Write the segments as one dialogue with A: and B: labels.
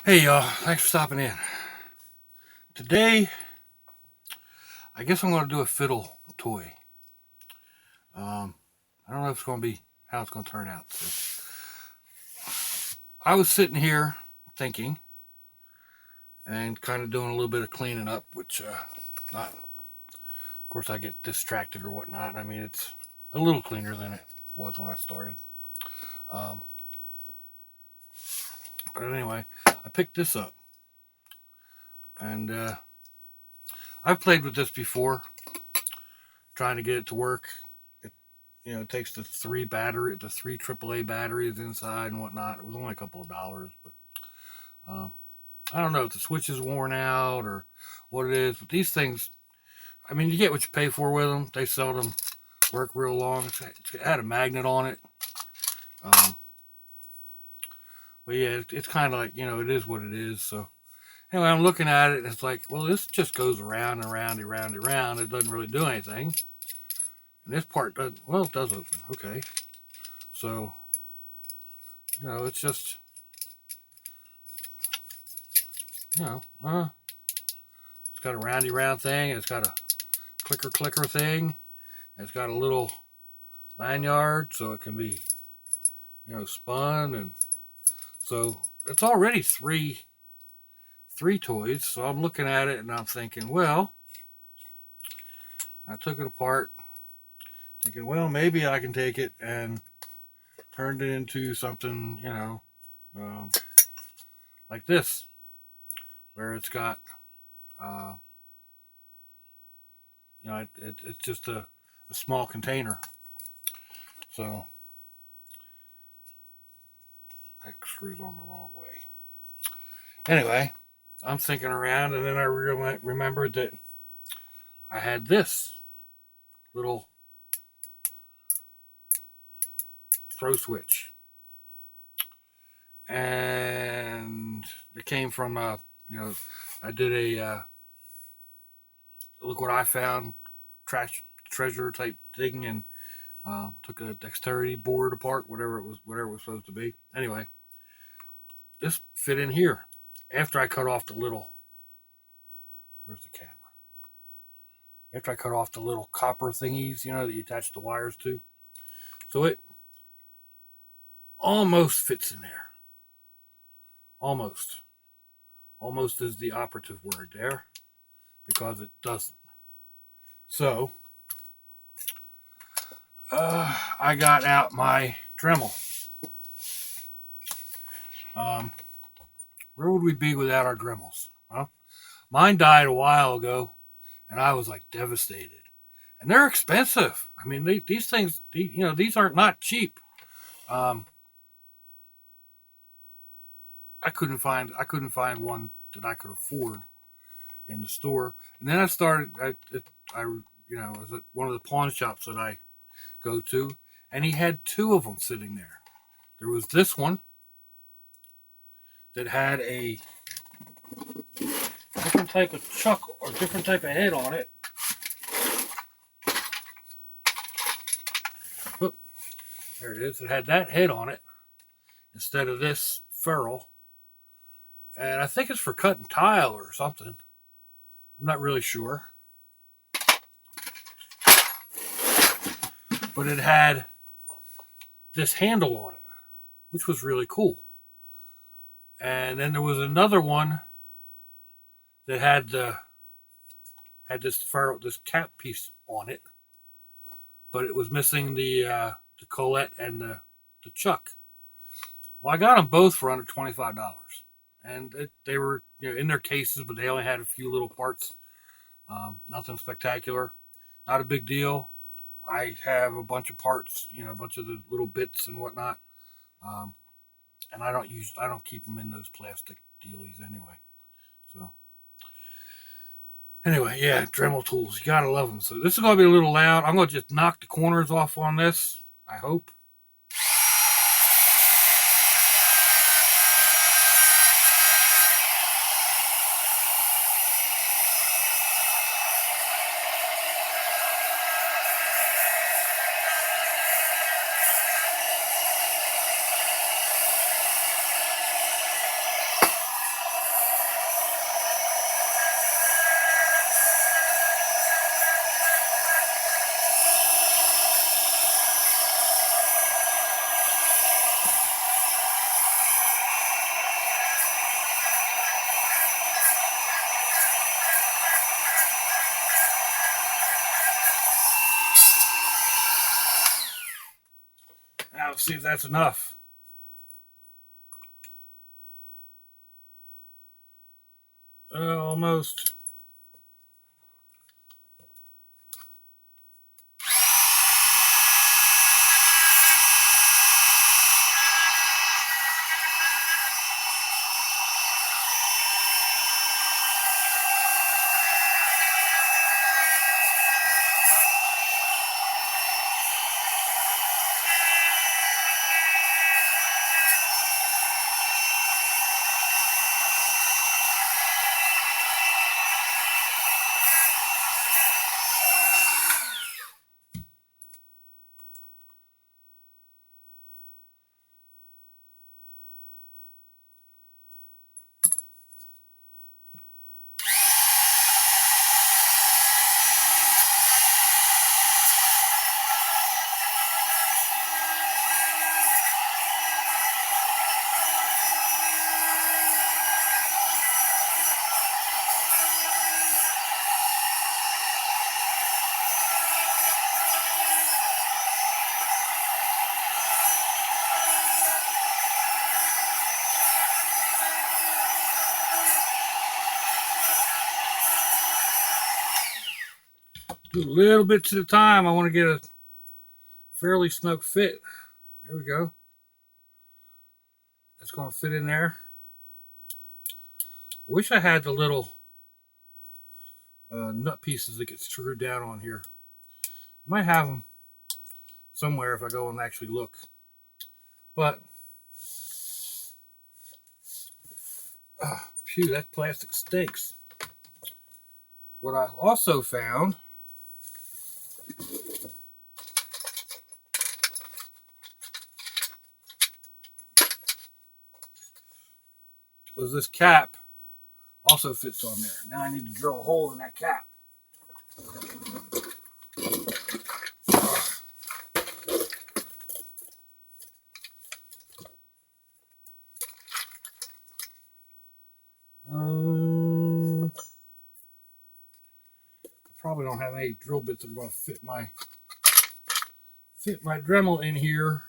A: Hey y'all, thanks for stopping in. Today, I guess I'm going to do a fiddle toy. I don't know if it's going to be how it's going to turn out. So, I was sitting here thinking and kind of doing a little bit of cleaning up, which, not, of course, I get distracted or whatnot. I mean, it's a little cleaner than it was when I started. Um, but anyway, I picked this up and I've played with this before, trying to get it to work. It takes the three AAA batteries inside and whatnot. It was only a couple of dollars, but um, I don't know if the switch is worn out or what it is. But these things, I mean, you get what you pay for with them. They seldom work real long. It had a magnet on it, um, but yeah, it's kind of like it is what it is. So anyway, I'm looking at it, and it's like, well, this just goes around and around and around and around. It doesn't really do anything. And this part does well. It does open. Okay, so it's just you know, it's got a roundy round thing, and it's got a clicker thing, and it's got a little lanyard so it can be, spun, and so it's already three toys. So I'm looking at it and I'm thinking, well, I took it apart, thinking, well, maybe I can take it and turn it into something, um, like this, where it's got, uh, it's just a small container. So that screws on the wrong way. Anyway, I'm thinking around, and then I remembered that I had this little throw switch, and it came from I did a look what I found trash treasure type thing, and took a dexterity board apart, whatever it was supposed to be. Anyway, this fit in here after I cut off the little. Where's the camera? After I cut off the little copper thingies, that you attach the wires to. So it almost fits in there. Almost. Almost is the operative word there, because it doesn't. So, I got out my Dremel. Where would we be without our Dremels? Well, mine died a while ago, and I was like devastated. And they're expensive. I mean, these things, these aren't not cheap. Um, I couldn't find one that I could afford in the store. And then I was at one of the pawn shops that I go to, and he had two of them sitting there. There was this one that had a different type of chuck or different type of head on it. Oop, there it is. It had that head on it instead of this ferrule. And I think it's for cutting tile or something. I'm not really sure. But it had this handle on it, which was really cool. And then there was another one that had this cap piece on it, but it was missing the collet and the chuck. Well, I got them both for under $25, and they were in their cases, but they only had a few little parts. Nothing spectacular, not a big deal. I have a bunch of parts, a bunch of the little bits and whatnot, um, and I don't keep them in those plastic dealies anyway. So anyway, yeah, Dremel tools, you gotta love them. So this is gonna be a little loud. I'm gonna just knock the corners off on this. I hope. Let's see if that's enough. Almost. Do a little bit at a time. I want to get a fairly snug fit. There we go. That's going to fit in there. I wish I had the little nut pieces that get screwed down on here. I might have them somewhere if I go and actually look. But, phew, that plastic stinks. What I also found was this cap also fits on there. Now I need to drill a hole in that cap. Probably don't have any drill bits that are going to fit my Dremel in here.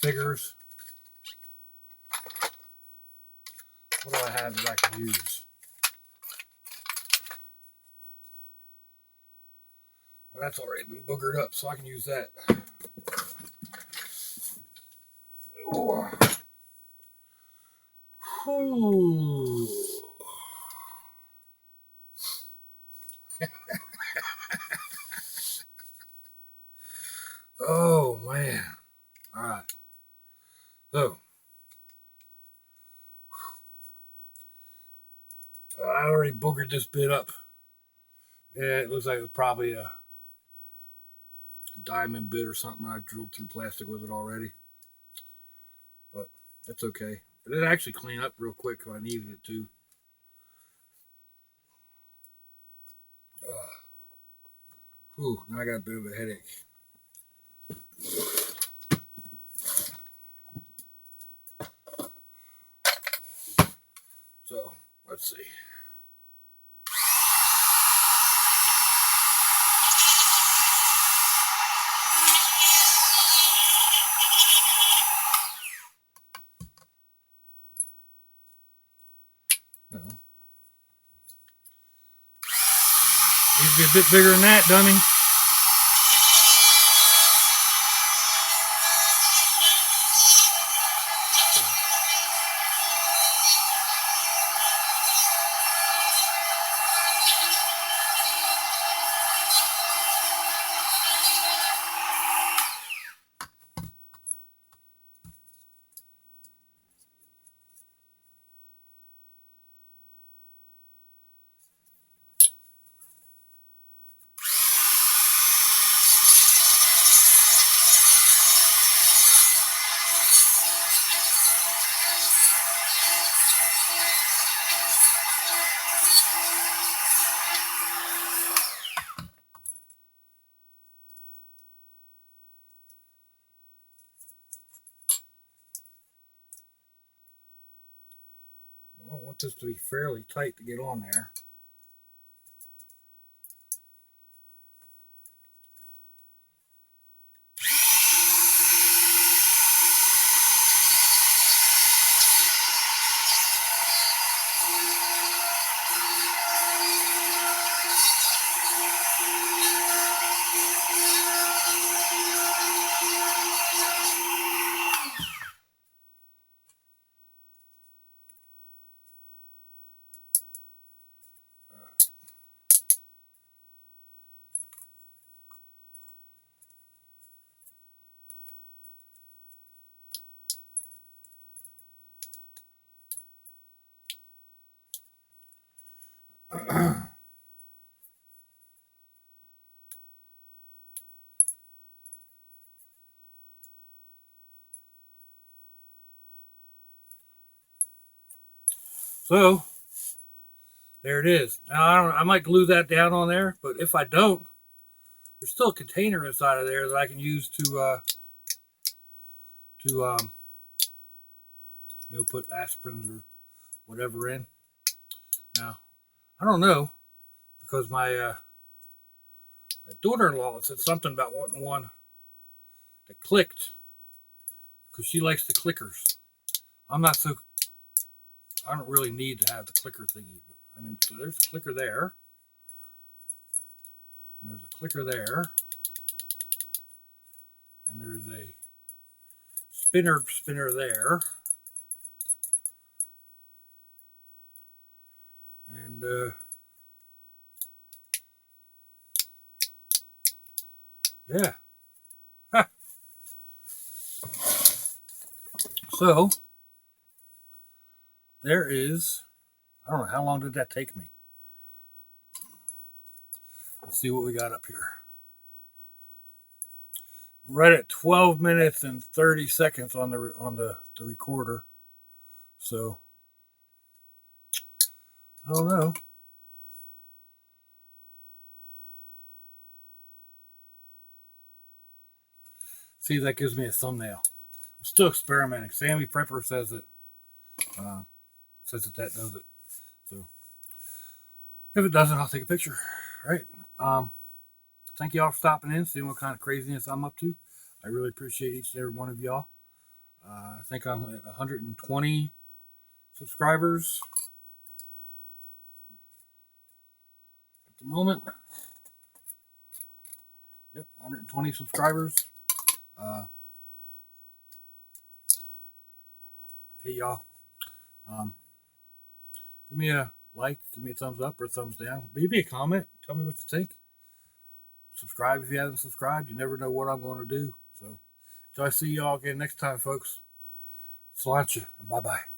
A: Figures. What do I have that I can use? Well, that's already been boogered up, so I can use that. Oh. Oh man. All right. So I already boogered this bit up. Yeah, it looks like it was probably a diamond bit or something. I drilled through plastic with it already. But that's okay. It did actually clean up real quick if I needed it to. Whew, now I got a bit of a headache. So, let's see. Well, needs to be a bit bigger than that, dummy. I want this to be fairly tight to get on there. So there it is. Now I might glue that down on there, but if I don't, there's still a container inside of there that I can use to put aspirins or whatever in. Now I don't know because my daughter-in-law said something about wanting one that clicked because she likes the clickers. I'm not so. I don't really need to have the clicker thingy, but I mean, so there's a clicker there, and there's a clicker there, and there's a spinner there, and yeah. So there is. I don't know how long did that take me. Let's see what we got up here. Right at 12 minutes and 30 seconds on the recorder. So I don't know. See, that gives me a thumbnail. I'm still experimenting. Sammy Prepper says that that does it. So if it doesn't, I'll take a picture. Right. Thank y'all for stopping in, seeing what kind of craziness I'm up to. I really appreciate each and every one of y'all. I think I'm at 120 subscribers at the moment. Yep, 120 subscribers. Hey y'all, give me a like, give me a thumbs up or a thumbs down. Leave me a comment. Tell me what you think. Subscribe if you haven't subscribed. You never know what I'm going to do. So, until I see y'all again next time, folks. Sláinte and bye bye.